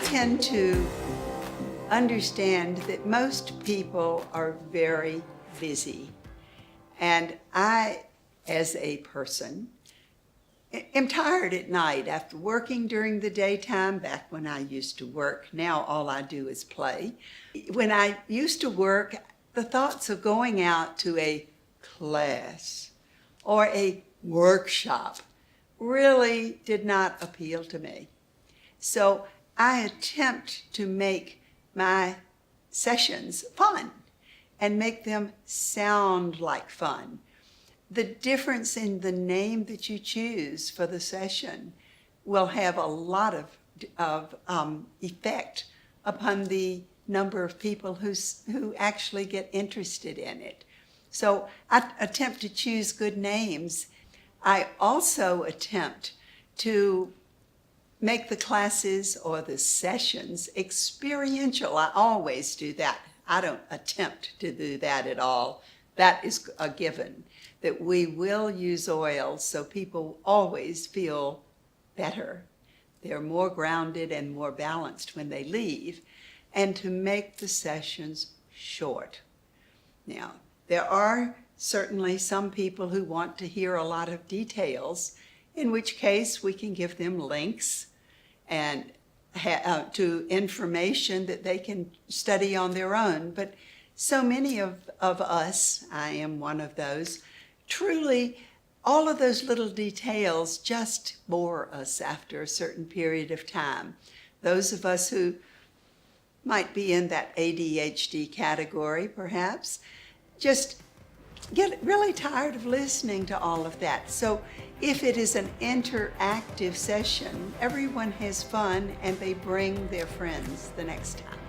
tend to understand that most people are very busy. And I, as a person, am tired at night after working during the daytime. Back when I used to work, now all I do is play. When I used to work, the thoughts of going out to a class or a workshop really did not appeal to me. So I attempt to make my sessions fun and make them sound like fun. The difference in the name that you choose for the session will have a lot of effect upon the number of people who actually get interested in it. So I attempt to choose good names. I also attempt to make the classes or the sessions experiential. I always do that. I don't attempt to do that at all. That is a given, that we will use oils so people always feel better. They're more grounded and more balanced when they leave, and to make the sessions short. Now, there are certainly some people who want to hear a lot of details, in which case we can give them links and to information that they can study on their own. But so many of us, I am one of those, truly all of those little details just bore us after a certain period of time. Those of us who might be in that ADHD category, perhaps, just get really tired of listening to all of that. So if it is an interactive session, everyone has fun and they bring their friends the next time.